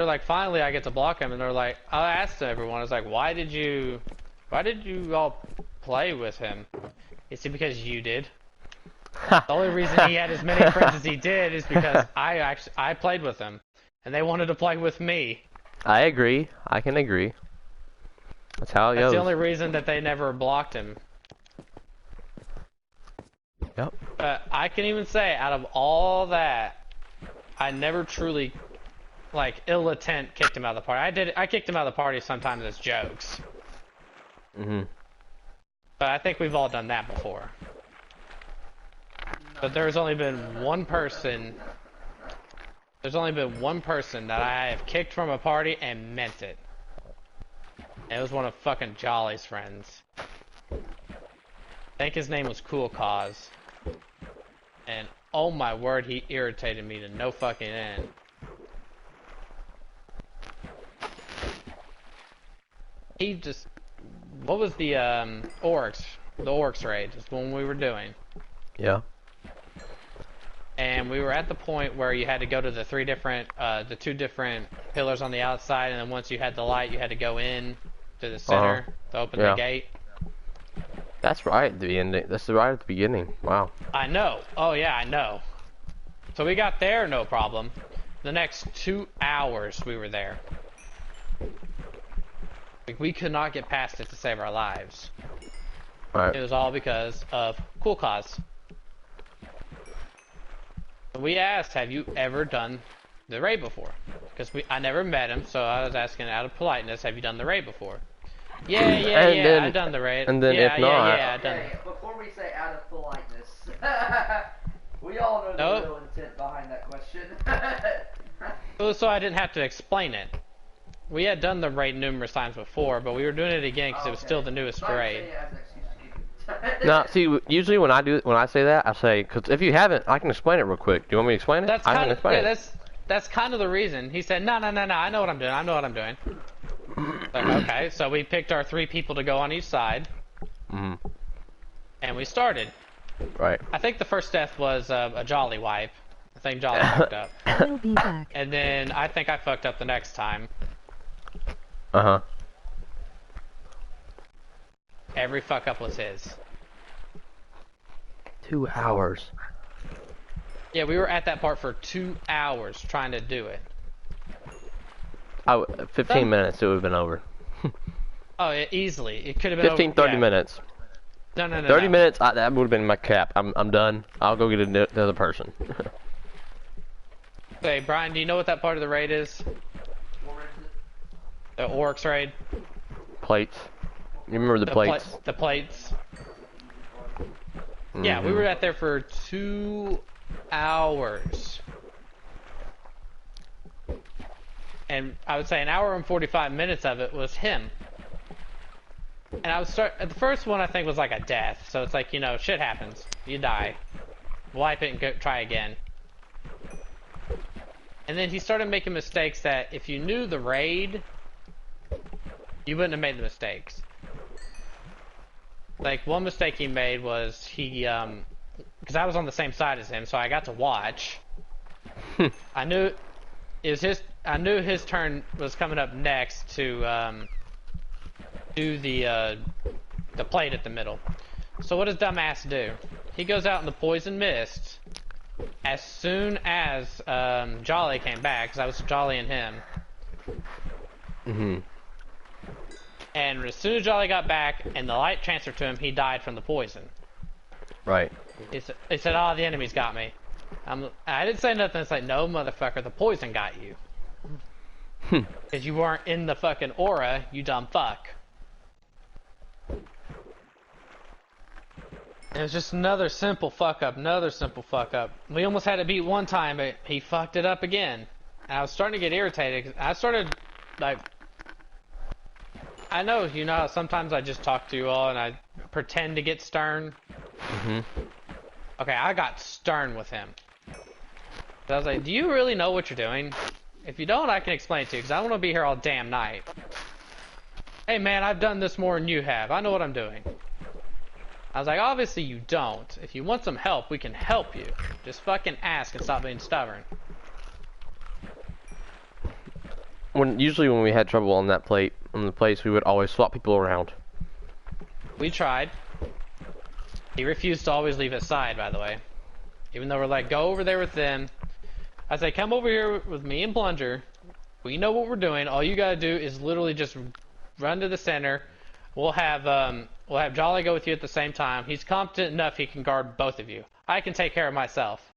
they're like, finally I get to block him, and they're like, I asked everyone, I was like, why did you all play with him? Is it because you did? The only reason he had as many friends as he did is because I played with him, and they wanted to play with me. I agree. I can agree. That's how it goes. That's the only reason that they never blocked him. Yep. I can even say, out of all that, I never truly, like, ill intent kicked him out of the party. I kicked him out of the party sometimes as jokes. Mhm. But I think we've all done that before. But there's only been one person. There's only been one person that I have kicked from a party and meant it. And it was one of fucking Jolly's friends. I think his name was Cool Cause. And oh my word, he irritated me to no fucking end. He just... What was the Oryx? The Oryx raid is the one we were doing. Yeah. And we were at the point where you had to go to the the two different pillars on the outside, and then once you had the light, you had to go in to the center to open the gate. That's right at the ending. That's right at the beginning. Wow. I know. Oh yeah, I know. So we got there, no problem. The next 2 hours we were there. We could not get past it to save our lives. Right. It was all because of Cool Cause. We asked, have you ever done the raid before? Because I never met him, so I was asking out of politeness, have you done the raid before? Yeah, I've done the raid. And then if not... I've done it. Before we say out of politeness, we all know the real intent behind that question. So I didn't have to explain it. We had done the raid numerous times before, but we were doing it again because it was still the newest raid. No, see, usually when I say that, I say, because if you haven't, I can explain it real quick. Do you want me to explain it? I can explain it. That's kind of the reason. He said, no, I know what I'm doing. I know what I'm doing. Like, okay, so we picked our 3 people to go on each side. Mm-hmm. And we started. Right. I think the first death was a Jolly wipe. I think Jolly fucked up. I'll be back. And then I think I fucked up the next time. Uh-huh. Every fuck up was his. 2 hours. Yeah, we were at that part for 2 hours trying to do it. 15 minutes, it would have been over. Oh, easily. It could have been 15, 30 minutes. No. 30 minutes, that would have been my cap. I'm done. I'll go get another person. Hey, Brian, do you know what that part of the raid is? The Oryx raid? Plates. You remember the plates? The plates. Mm-hmm. Yeah, we were out there for 2 hours. And I would say an hour and 45 minutes of it was him. And the first one I think was like a death. So it's like, you know, shit happens. You die. Wipe it and try again. And then he started making mistakes that if you knew the raid, you wouldn't have made the mistakes. Like, one mistake he made was because I was on the same side as him, so I got to watch. I knew his turn was coming up next to do the plate at the middle. So what does dumbass do? He goes out in the poison mist as soon as Jolly came back, because I was Jolly and him. Mm-hmm. And as soon as Jolly got back and the light transferred to him, he died from the poison. Right. He said, oh, the enemy's got me. I didn't say nothing. It's like, no, motherfucker, the poison got you. Because you weren't in the fucking aura, you dumb fuck. It was just another simple fuck up, We almost had it beat one time, but he fucked it up again. And I was starting to get irritated, 'cause I started, like... I know, you know how sometimes I just talk to you all and I pretend to get stern? Mm-hmm. Okay, I got stern with him. So I was like, do you really know what you're doing? If you don't, I can explain it to you, because I don't want to be here all damn night. Hey man, I've done this more than you have. I know what I'm doing. I was like, obviously you don't. If you want some help, we can help you. Just fucking ask and stop being stubborn. usually when we had trouble on that on the place, we would always swap people around. We tried. He refused to always leave his side, by the way. Even though we're like, go over there with them. I say, come over here with me and Plunger. We know what we're doing. All you gotta do is literally just run to the center. We'll have Jolly go with you at the same time. He's competent enough he can guard both of you. I can take care of myself.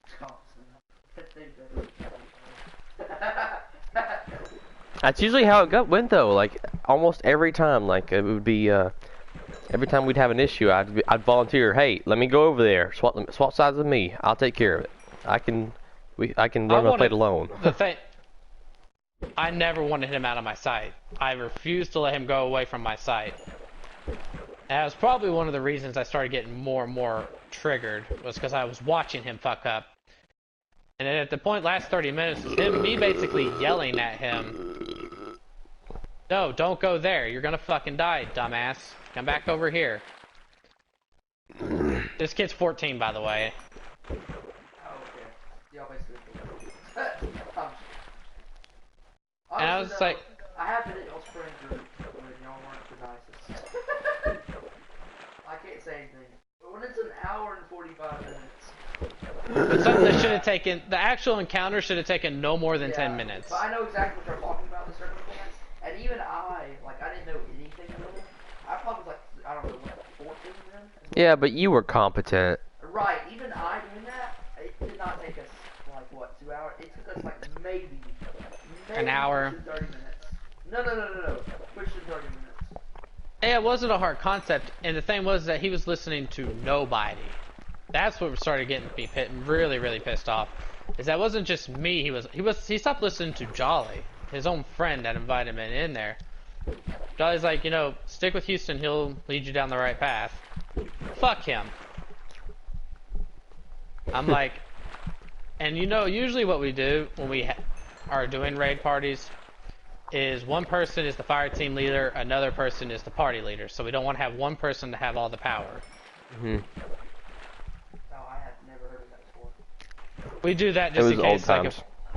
That's usually how it went though. Like almost every time, like it would be every time we'd have an issue, I'd volunteer. Hey, let me go over there. Swap sides with me. I'll take care of it. I can learn my plate alone. The thing, I never wanted him out of my sight. I refused to let him go away from my sight. And that was probably one of the reasons I started getting more and more triggered, was because I was watching him fuck up. And then at the point last 30 minutes was me basically yelling at him, no, don't go there. You're gonna fucking die, dumbass. Come back over here. This kid's 14, by the way. Oh, okay. Y'all basically. And I was like, I have been at y'all's friend group when y'all weren't the nicest. I can't say anything. But when it's an hour and 45 minutes. But something that should have taken, the actual encounter should have taken no more than 10 minutes. But I know exactly what you're talking about in the circumstance. And even I didn't know anything really. I probably was like, I don't know, 14 then? Yeah, but you were competent. Right, even I doing that, it did not take us, 2 hours? It took us, maybe an hour. 30 minutes. No. Pushing 30 minutes. Yeah, it wasn't a hard concept, and the thing was that he was listening to nobody. That's what started getting me really, really pissed off. Is that wasn't just me. He stopped listening to Jolly, his own friend that invited him in there. Jolly's like, stick with Houston. He'll lead you down the right path. Fuck him. I'm like, and usually what we do when we are doing raid parties is one person is the fire team leader, another person is the party leader. So we don't want to have one person to have all the power. Mm-hmm. We do that just in case,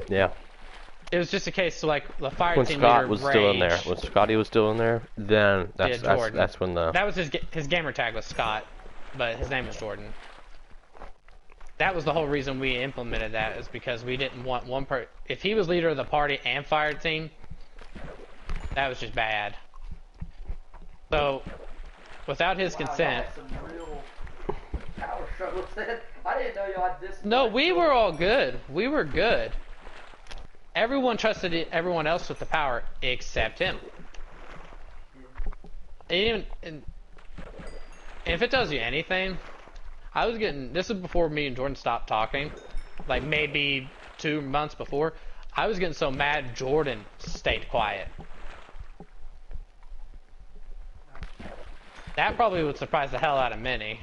yeah. It was just a case, the fire when team Scott leader was raged. still in there. When Scotty was still in there, then that's when the... That was his gamer tag was Scott, but his name was Jordan. That was the whole reason we implemented that, is because we didn't want one if he was leader of the party and fire team, that was just bad. So, without his consent... Power struggles then. I didn't know y'all had this. No, we were all good. We were good. Everyone trusted everyone else with the power except him. And if it tells you anything, I was getting, this is before me and Jordan stopped talking, maybe 2 months before. I was getting so mad Jordan stayed quiet. That probably would surprise the hell out of many.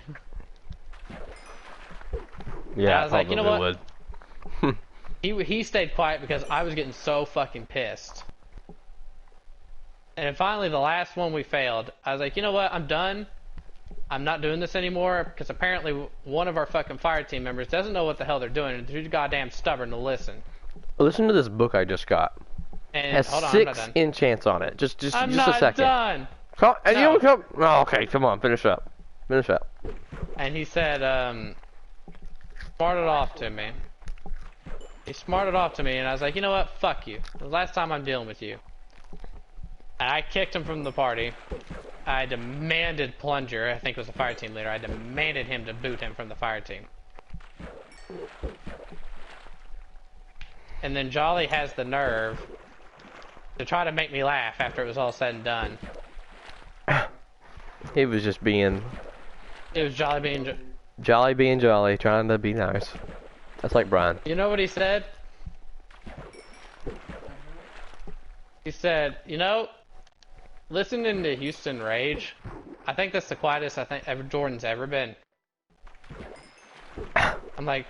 Yeah, I was like, you know what? Would. He stayed quiet because I was getting so fucking pissed. And then finally, the last one we failed. I was like, you know what? I'm done. I'm not doing this anymore, because apparently one of our fucking fire team members doesn't know what the hell they're doing, and they're too goddamn stubborn to listen. Listen to this book I just got. And it has hold on, 6 enchants on it. Just I'm a not second. done. And No. you come. Oh, okay, come on, finish up. Finish up. And he said, smarted off to me. He smarted off to me, and I was like, you know what? Fuck you. The last time I'm dealing with you. And I kicked him from the party. I demanded Plunger, I think was the fire team leader, I demanded him to boot him from the fire team. And then Jolly has the nerve to try to make me laugh after it was all said and done. He was just being... It was Jolly being... Jolly being jolly, trying to be nice. That's like Brian. You know what he said? He said, listening to Houston rage, I think that's the quietest I think Jordan's ever been. I'm like,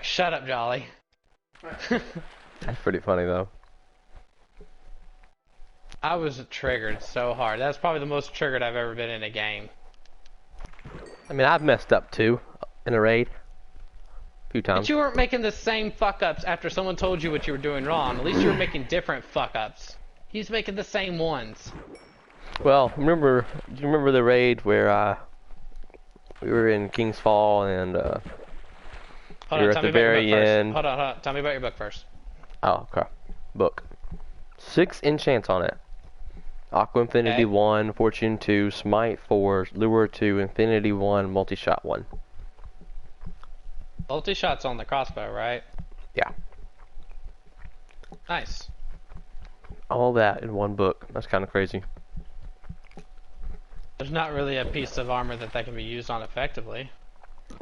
shut up, Jolly. That's pretty funny though. I was triggered so hard. That's probably the most triggered I've ever been in a game. I mean, I've messed up too in a raid. A few times. But you weren't making the same fuck-ups after someone told you what you were doing wrong. At least you were making different fuck-ups. He's making the same ones. Well, do you remember the raid where we were in King's Fall and we Hold on, were tell at me the about your book very first. end? Hold on. Tell me about your book first. Oh, okay. Book. 6 enchants on it. Aqua Infinity Okay. 1, Fortune 2, Smite 4, Lure 2, Infinity 1, Multi-Shot 1. Multi-shot's on the crossbow, right? Yeah. Nice. All that in one book. That's kind of crazy. There's not really a piece of armor that can be used on effectively.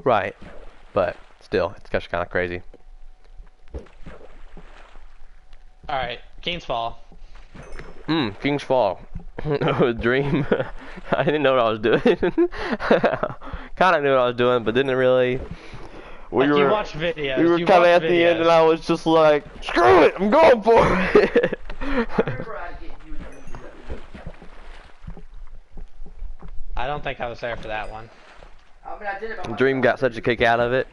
Right. But still, it's just kind of crazy. Alright, King's Fall. King's Fall. Dream. I didn't know what I was doing. Kind of knew what I was doing, but didn't really. You watch videos. We were you kind of watch at the end, and I was just like, "Screw it, I'm going for it." I remember I'd get you and Dream to do that. I don't think I was there for that one. I mean, I did it by Dream got such a kick out of it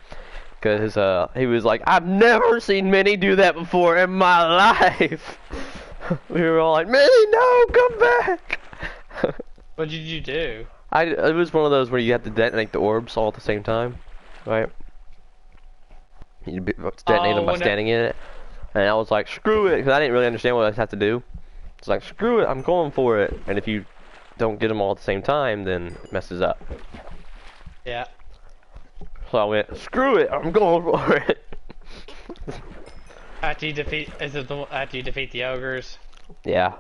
because he was like, "I've never seen Minnie do that before in my life." We were all like, "Minnie, no, come back!" What did you do? It was one of those where you have to detonate the orbs all at the same time, right? You detonate them by standing in it, and I was like, "Screw it," because I didn't really understand what I had to do. It's like, "Screw it, I'm going for it," and if you don't get them all at the same time, then it messes up. Yeah. So I went, "Screw it, I'm going for it." After you defeat the ogres? Yeah.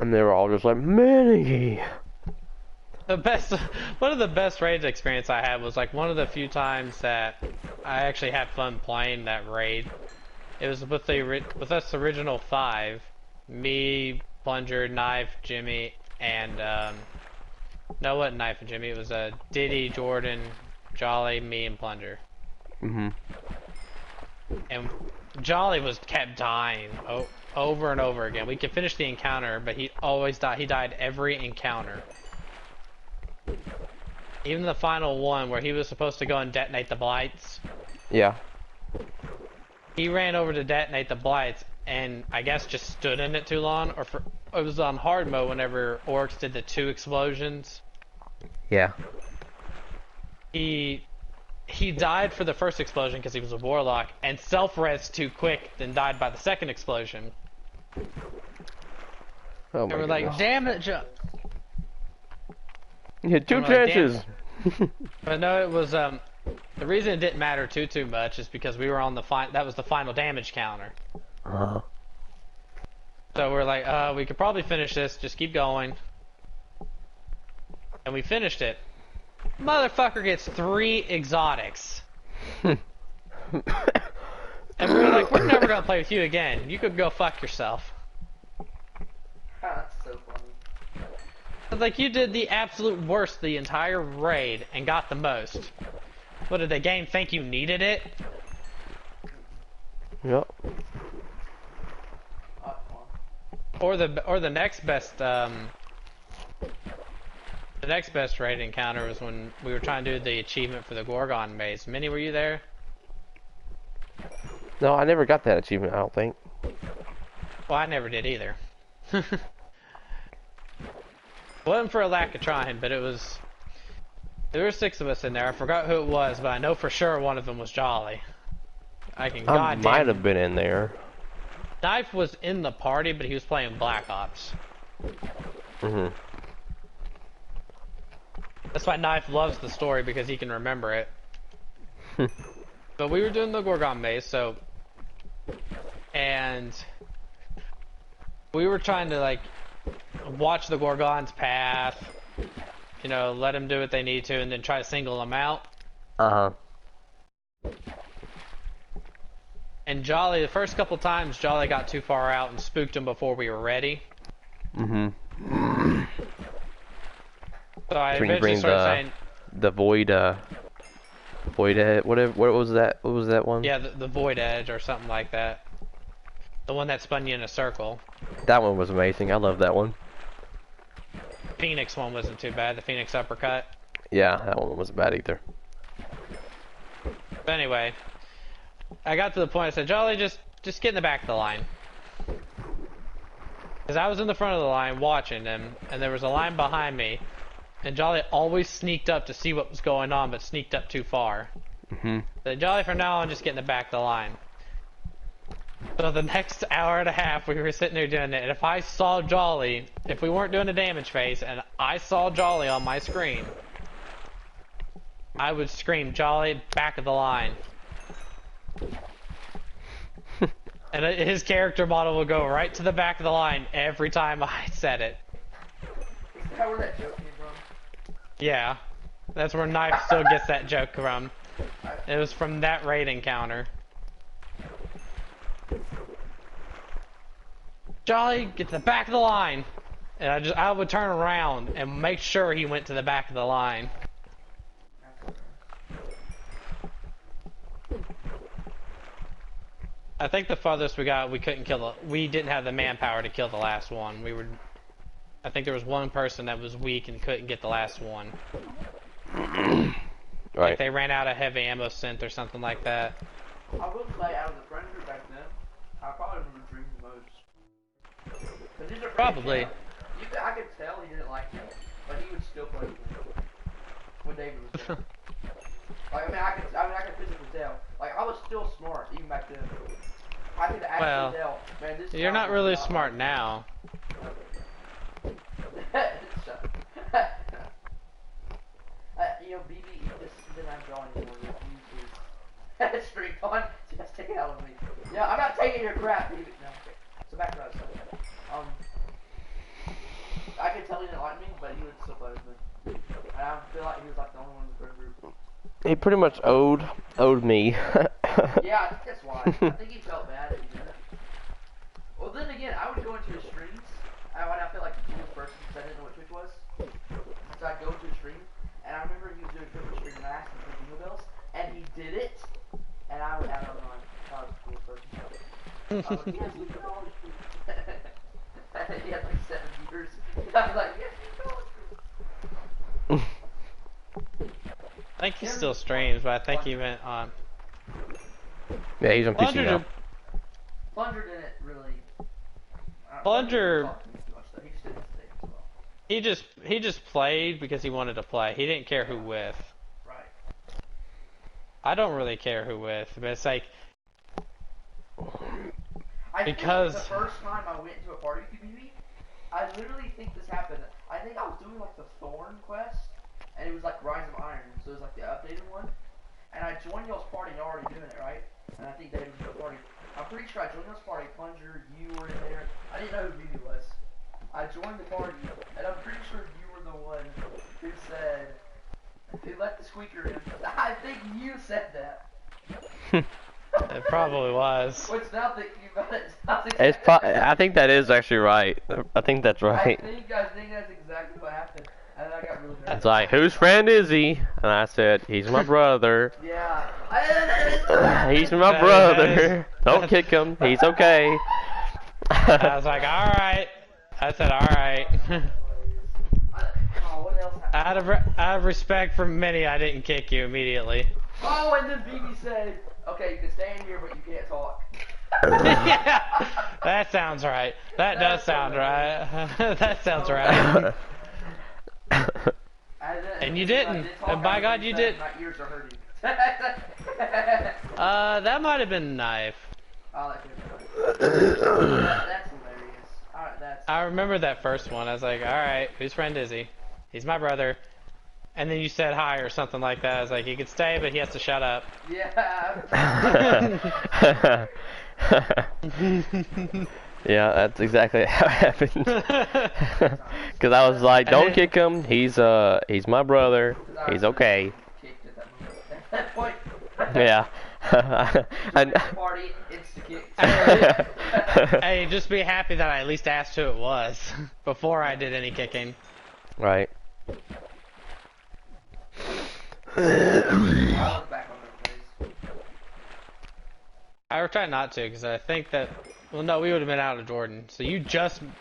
And they were all just like, "Minnie." One of the best raid experience I had was like one of the few times that I actually had fun playing that raid. It was with us original 5, me, Plunger, Knife, Jimmy, and no, it wasn't Knife and Jimmy. It was Diddy, Jordan, Jolly, me, and Plunger. Mhm. And Jolly kept dying over and over again. We could finish the encounter, but he always died. He died every encounter. Even the final one where he was supposed to go and detonate the blights. Yeah. He ran over to detonate the blights and I guess just stood in it too long. It was on hard mode whenever orcs did the 2 explosions. Yeah. He died for the first explosion because he was a warlock and self-res too quick, then died by the second explosion. Oh my And we're like, damn it, You had 2 I'm like, chances. But no, it was the reason it didn't matter too much is because we were on that was the final damage counter. Uh-huh. So we're like, we could probably finish this, just keep going. And we finished it. Motherfucker gets 3 exotics. And we're like, we're never gonna play with you again. You could go fuck yourself. That's so funny. Like, you did the absolute worst the entire raid and got the most. What, did the game think you needed it? Yep. Or the next best raid encounter was when we were trying to do the achievement for the Gorgon maze. Minnie, were you there? No, I never got that achievement, I don't think. Well, I never did either. Wasn't for a lack of trying, but there were 6 of us in there. I forgot who it was, but I know for sure one of them was Jolly. I might have been in there. Knife was in the party, but he was playing Black Ops. Mhm. That's why Knife loves the story, because he can remember it. But we were doing the Gorgon maze, and we were trying to like watch the Gorgon's path, you know, let them do what they need to, and then try to single them out. Uh-huh. And Jolly, the first couple times, Jolly got too far out and spooked him before we were ready. Mhm. So I When you eventually bring started saying, the void Edge, whatever. What was that? What was that one? yeah, the Void Edge or something like that. The one that spun you in a circle. That one was amazing. I love that one. Phoenix one wasn't too bad, the Phoenix uppercut. Yeah, that one wasn't bad either. But anyway, I got to the point, I said, Jolly, just just get in the back of the line. Because I was in the front of the line watching him, and there was a line behind me, and Jolly always sneaked up to see what was going on, but sneaked up too far. So Jolly, from now on, just get in the back of the line. So the next hour and a half, we were sitting there doing it, and if I saw Jolly, if we weren't doing a damage phase, and I saw Jolly on my screen, I would scream, Jolly, back of the line. And his character model would go right to the back of the line every time I said it. Is that where that joke came from? Yeah. That's where Knife still gets that joke from. It was from that raid encounter. Jolly, get to the back of the line! And I would turn around and make sure he went to the back of the line. I think the farthest we got, we didn't have the manpower to kill the last one. I think there was one person that was weak and couldn't get the last one. Right. Like they ran out of heavy ammo synth or something like that. I will say, out of the friend group back then, I probably remember Dream the most. 'Cause he's a friend, Probably. I could tell he didn't like him, but he would still play with him when David was there. Like, I could physically tell. Like, I was still smart even back then. I could actually tell. Man, this You're not really smart now. You know, BB just didn't have drawing anymore. He used stream on. Just take it out of me. Yeah, I'm not taking your crap, BB. No. So back to what I was saying. I could tell he didn't like me, but he would still play with me. And I feel like he was like the only one in the friend group. He pretty much owed me. Yeah, I think that's why. I think he felt bad if he didn't. Well, then again, I would go into his streams, and I feel like the coolest person because I didn't know what Twitch was. So I'd go into his stream, and I remember he was doing a Twitch stream, and I asked him for jingle bells, and he did it, and I went out on mine. I was the coolest person. I was like, yes, you know. He had like 7 viewers. I was like, yes, you know. I think he still streams, but I think he went on. Yeah, he's on PC now. Plunger didn't really. Plunger. He just didn't stay as well. He just played because he wanted to play. He didn't care who with. Right. I don't really care who with, but it's like I because think the first time I went to a party with you, I literally think this happened. I think I was doing like the Thorn quest, and it was like Rise of Iron, so it was like the updated one. And I joined y'all's party, and y'all already doing it, right? And I think David was in the party. I'm pretty sure I joined y'all's party. Plunger, you were in there. I didn't know who BB was. I joined the party, and I'm pretty sure you were the one who said, who let the squeaker in. I think you said that. it probably was. What's now thinking about it? I think that is actually right. I think that's right. I think that's exactly what happened. And I got really nervous. It's like, whose friend is he? And I said, he's my brother. Yeah. He's my brother. Don't kick him. He's okay. I was like, alright. I said, alright. What else happened? Out of respect for many, I didn't kick you immediately. Oh, and then BB said, okay, you can stay in here, but you can't talk. Yeah, that sounds right. That does sound right. That sounds right. And you didn't. And by God, you did. My ears are hurting. That might have been Knife. Oh, that's hilarious. Alright, I remember that first one. I was like, alright, whose friend is he? He's my brother. And then you said hi or something like that. I was like, he could stay, but he has to shut up. Yeah. Yeah, that's exactly how it happened. Because I was like, don't kick him. He's my brother. He's okay. At that point. Yeah. And Party, it's the kick. Hey, just be happy that I at least asked who it was before I did any kicking. right. I look back on those days. I would try not to, because I think that, well, no, we would have been out of Jordan. So you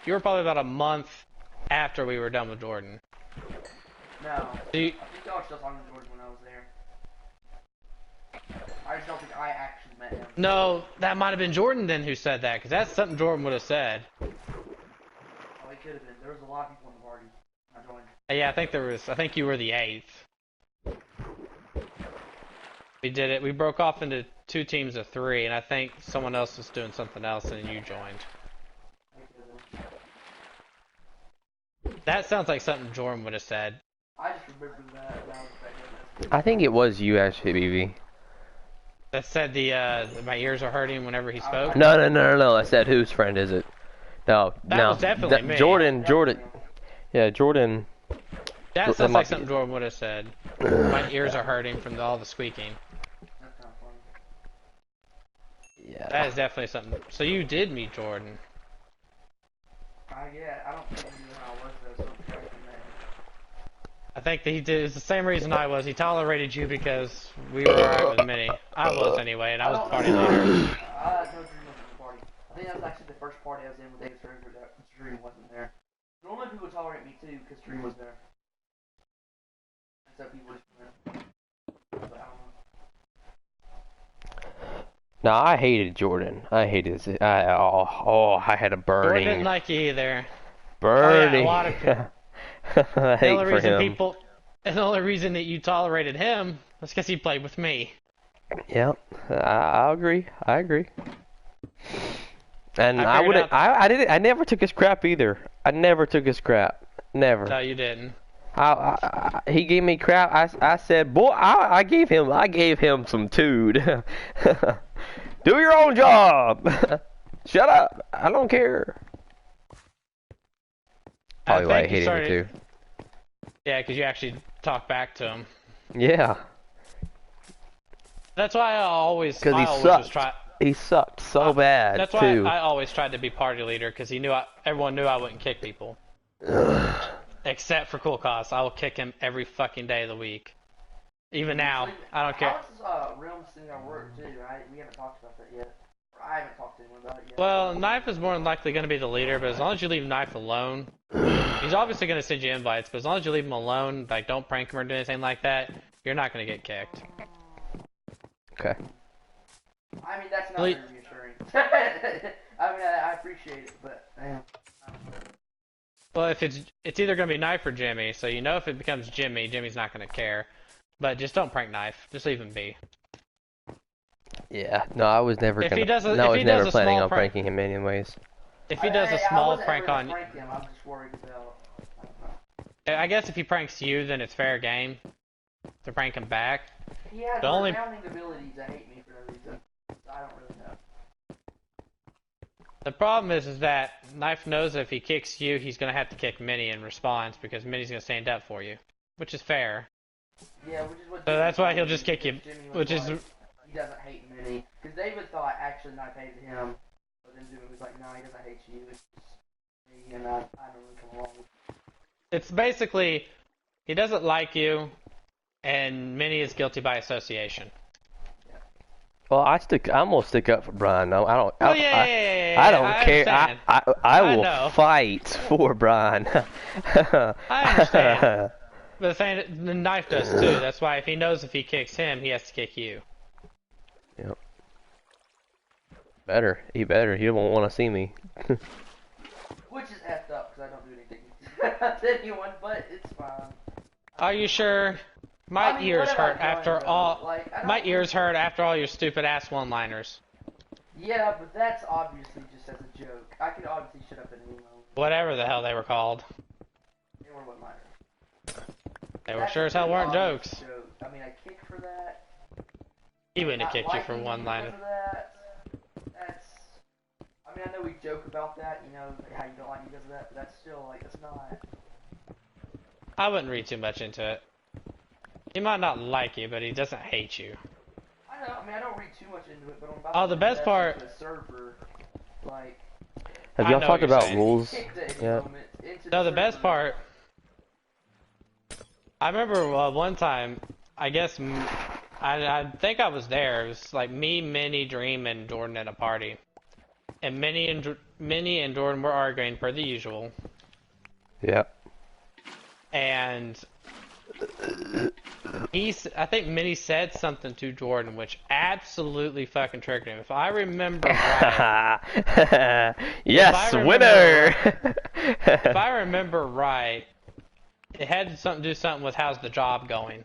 were probably about a month after we were done with Jordan. No. So I think y'all were still talking to Jordan when I was there. I just don't think I actually met met him. No, that might have been Jordan then who said that, because that's something Jordan would have said. Oh, it could have been. There was a lot of people in the party. I joined. Yeah, I think you were the 8th. We did it. We broke off into 2 teams of 3, and I think someone else was doing something else, and you joined. That sounds like something Jordan would have said. I just remember that. I think it was you actually, BB. That said my ears are hurting whenever he spoke. No. I said whose friend is it? No, That was definitely me. Jordan. Yeah, Jordan. That sounds like something Jordan would have said. My ears are hurting from all the squeaking. That's kind of funny. Yeah. That is definitely something. So you did meet Jordan. Yeah, I don't think you knew how I was though, so I'm trying to man. I think that he did. It's the same reason I was. He tolerated you because we were alright with Minnie. I was anyway, and I was party leader. No Dream was in the party. I think that was actually the first party I was in with David Stranger that Dream wasn't there. Normally people would tolerate me too because Dream was there. And so people just went. But I don't know. No, I hated Jordan. I hated his. I had a burning. Jordan didn't like you either. Burning. Oh, yeah, a lot of people. Hate for him. And the only reason that you tolerated him was because he played with me. Yep, I agree. I agree. And I I would. I never took his crap either. I never took his crap. Never. No, you didn't. He gave me crap. I said, boy, I gave him some tood. Do your own job. Shut up. I don't care. Probably why I hated him too. Yeah, because you actually talk back to him. Yeah. That's why I always sucked. He sucked so bad. That's why I always tried to be party leader because everyone knew I wouldn't kick people. Except for Cool Cause. I will kick him every fucking day of the week. Even now, I don't care. How's this Realms thing at work too? We haven't talked about that yet. Or I haven't talked to anyone about it yet. Well, Knife is more than likely going to be the leader, but as long as you leave Knife alone, he's obviously going to send you invites, but as long as you leave him alone, like don't prank him or do anything like that, you're not going to get kicked. Okay. I mean, that's not very reassuring. I mean, I appreciate it, but man. Well, if it's either going to be Knife or Jimmy, so you know if it becomes Jimmy, Jimmy's not going to care. But just don't prank Knife. Just leave him be. Yeah. No, I was never If gonna. he does a- no, I if was he never does a planning small on prank- pranking him anyways. If he does a small prank on you, him. I'm just worried about. I don't know. I guess if he pranks you, then it's fair game to prank him back. He has The only- resounding abilities that hate me for no reason. So I don't really know. The problem is that Knife knows that if he kicks you, he's going to have to kick Minnie in response because Minnie's going to stand up for you, which is fair. Yeah, which is what. So that's why he'll just kick you, Jimmy was which is like, he doesn't hate Minnie because David thought actually Knife hated him, but then Jimmy was like, no, he doesn't hate you. It's just me, and I don't really come along with. it's basically he doesn't like you, and Minnie is guilty by association. Well, I'm gonna stick up for Brian. No, I don't. Oh I don't care. understand. I will know. fight for Brian. I understand. But the thing, the Knife does too. That's why if he knows if he kicks him, he has to kick you. Yep. Better. He better. He won't want to see me. Which is effed up because I don't do anything to anyone, but it's fine. Are you sure? My ears hurt after all. My ears hurt after all your stupid ass one-liners. Yeah, but that's obviously just as a joke. I could obviously shut up at any moment. Whatever the hell they were called. They were one-liners. They were sure as hell weren't jokes. Joke. I mean, I kicked for that. He wouldn't have kicked you for Liking one-liner. because of that. That's. I mean, I know we joke about that. You know how you don't like me because of that, but that's still like it's not. I wouldn't read too much into it. He might not like you, but he doesn't hate you. I know. I mean, I don't read too much into it, but I'm about Oh, to the best part- the server, like. Have I y'all know talked what you're about saying. rules? Kicked at any Yeah. moment into No, the best server. part. I remember one time. I guess I think I was there. It was like me, Minnie, Dream, and Jordan at a party, and Minnie and Jordan were arguing per the usual. Yep. And I think Minnie said something to Jordan, which absolutely fucking triggered him. If I remember right, Yes, winner. if I remember right, it had something to do something with how's the job going.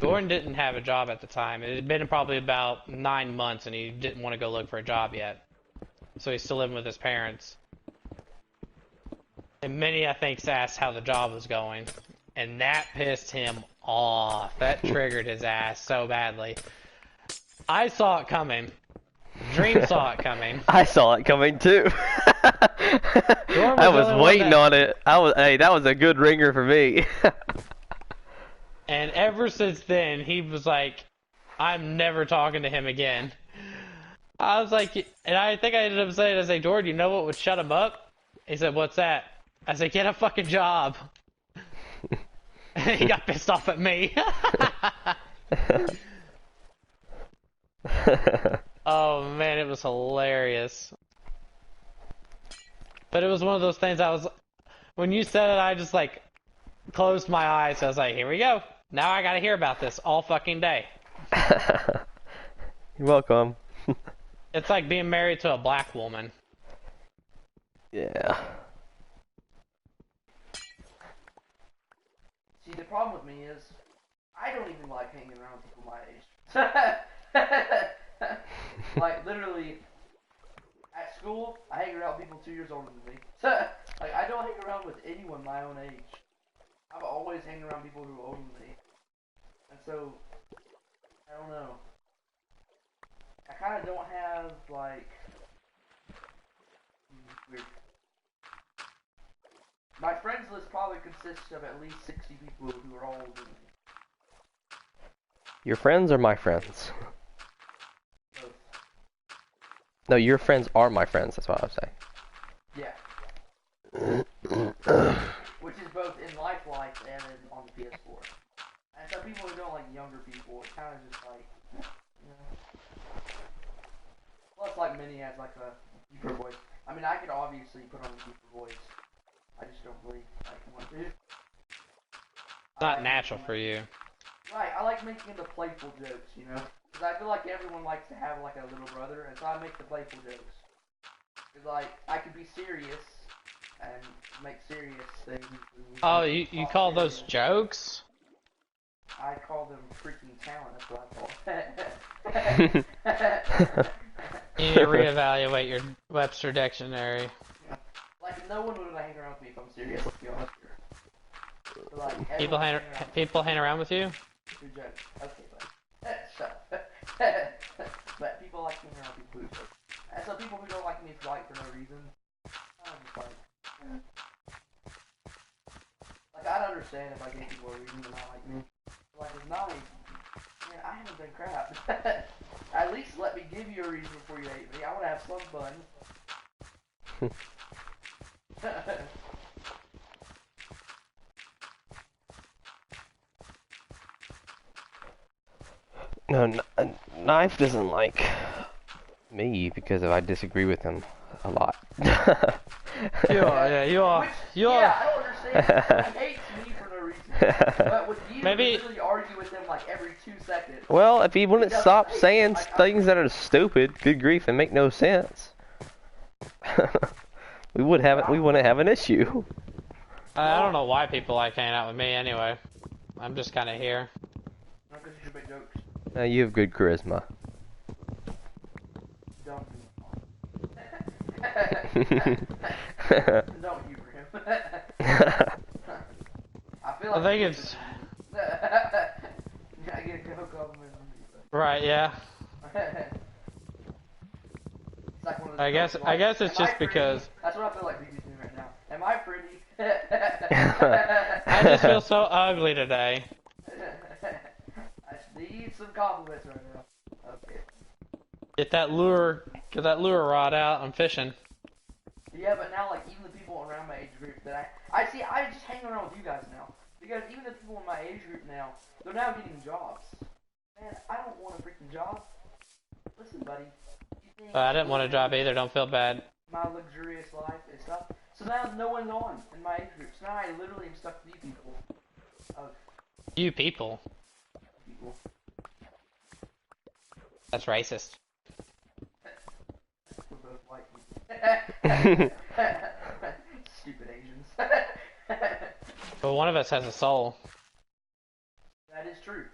Jordan didn't have a job at the time. It had been probably about 9 months, and he didn't want to go look for a job yet. So he's still living with his parents. And Minnie, I think, asked how the job was going. And that pissed him off. That triggered his ass so badly. I saw it coming. Dream saw it coming. I saw it coming too. I was waiting on it. Hey, that was a good ringer for me. And ever since then, he was like, I'm never talking to him again. I was like, and I think I ended up saying, I was like, Jordan, you know what would shut him up? He said, what's that? I said, get a fucking job. And he got pissed off at me. Oh man, it was hilarious. But it was one of those things when you said it, I just like closed my eyes. I was like, here we go. Now I gotta hear about this all fucking day. You're welcome. It's like being married to a black woman. Yeah. See, the problem with me is, I don't even like hanging around people my age. Like, literally, at school, I hang around people 2 years older than me. Like, I don't hang around with anyone my own age. I've always hang around people who are older than me. And so, I don't know. I kind of don't have, like, weird. My friends list probably consists of at least 60 people who are all older than me. Your friends are my friends. Both. No, your friends are my friends. That's what I was saying. Yeah. Which is both in life and on the PS4. And some people who don't like younger people, it's kind of just like, you know. Plus, like, Minnie has like a deeper voice. I mean, I could obviously put on a deeper voice. I just don't really want to. It's not natural for you. Right, I like making the playful jokes, you know? Because I feel like everyone likes to have, like, a little brother, and so I make the playful jokes. Because, like, I could be serious and make serious things. Oh, you call those jokes? I call them freaking talent, that's what I call it. You need to reevaluate your Webster dictionary. Like, no one would hang around with me if I'm serious, let's be honest here. But, like, People hang around with you? Good joke. Okay, buddy. Shut up. But people like hanging around people who joke. And so people who don't like me for no reason, I'm just like, I'd understand if I gave people a reason to not like me. But, like, with Nani, man, I haven't done crap. At least let me give you a reason before you hate me. I want to have some fun. No, Knife doesn't like me because I disagree with him a lot. You are. I don't understand. He hates me for no reason. But with you, Maybe... you literally argue with him like every 2 seconds. Well, if he wouldn't stop saying things that are stupid, good grief, and make no sense, we wouldn't have an issue. I don't know why people like hanging out with me anyway. I'm just kind of here. Not because you make jokes. You have good charisma. Don't humor him. I feel like I think it's... I get a compliment from you. Right, yeah. It's like one of those I guess it's just because... That's what I feel like BB's doing right now. Am I pretty? I just feel so ugly today. I just need some compliments right now. Okay. Get that lure rod out. I'm fishing. Yeah, but now, like, even the people around my age group that I just hang around with you guys now. Because even the people in my age group now, they're now getting jobs. Man, I don't want a freaking job. Listen, buddy. You think I didn't want a job either. Don't feel bad. my luxurious life and stuff. So now no one's on in my age group. So now I literally am stuck with you people. Of You people. people. That's racist. We're both white people. Stupid Asians. But one of us has a soul. That is true.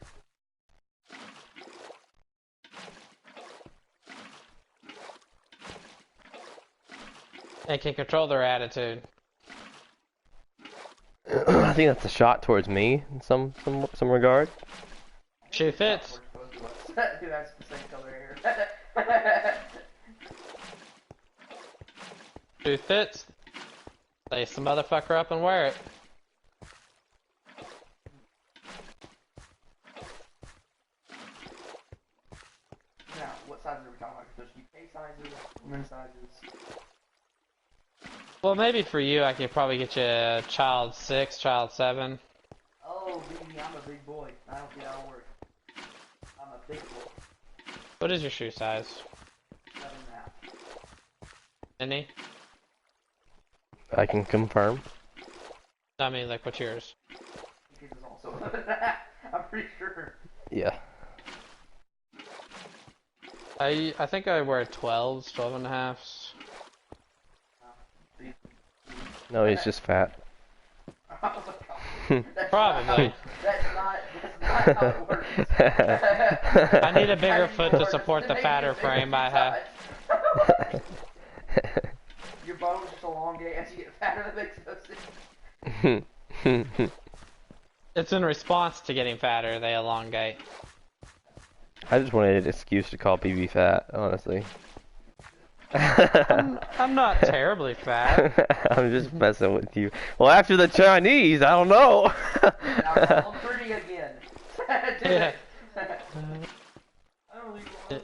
And can control their attitude. I think that's a shot towards me in some regard. Shoe fits. Who has the same color hair? Shoe fits. Lace the motherfucker up and wear it. Now, what sizes are we talking about? There's UK sizes, women's sizes. Well, maybe for you, I could probably get you a child 6, child 7. Oh, baby, I'm a big boy. I don't think that'll work. I'm a big boy. What is your shoe size? 7.5. Any? I can confirm. I mean, like, what's yours? His is also. I'm pretty sure. Yeah. I think I wear 12s, 12 and a halves. No, he's just fat. Oh my God. Probably. That's not how it works. I need a bigger foot to support the fatter frame I have. Your bones just elongate as you get fatter. That makes no sense. It's in response to getting fatter, they elongate. I just wanted an excuse to call BB fat, honestly. I'm not terribly fat. I'm just messing with you. Well, after the Chinese, I don't know. Now I'm pretty again. Yeah. I don't even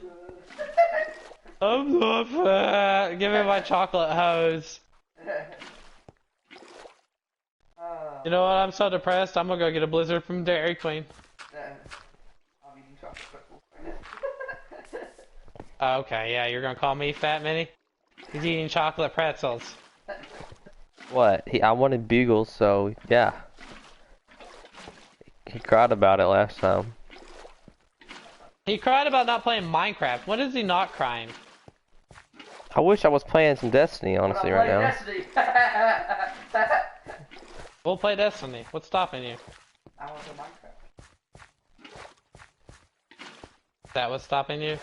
I'm not fat. Give me my chocolate hose. You know what? I'm so depressed. I'm gonna go get a blizzard from Dairy Queen. I'm eating chocolate pretzels. Okay, yeah, you're gonna call me Fat Minnie? He's eating chocolate pretzels. What? I wanted bugles, so yeah. He cried about it last time. He cried about not playing Minecraft. When is he not crying? I wish I was playing some Destiny, honestly, right now. Destiny. We'll play Destiny. What's stopping you? I want to play Minecraft. Is that what's stopping you?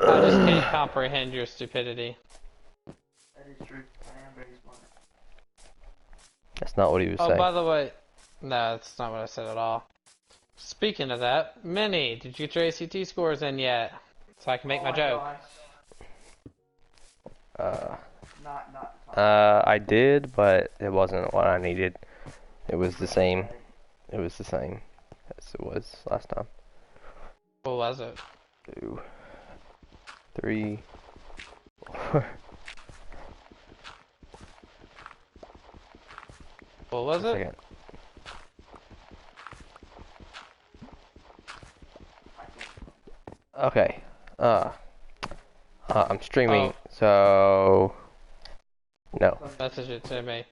I just can't comprehend your stupidity. That is true. I am very smart. That's not what he was Oh, saying. by the way, no, that's not what I said at all. Speaking of that, Minnie, did you get your ACT scores in yet? So I can make my joke. Gosh. I did, but it wasn't what I needed. It was the same. It was the same as it was last time. What was it? 2, 3, 4. What was it? Second. Okay. I'm streaming, Oh. so no. Message it to me.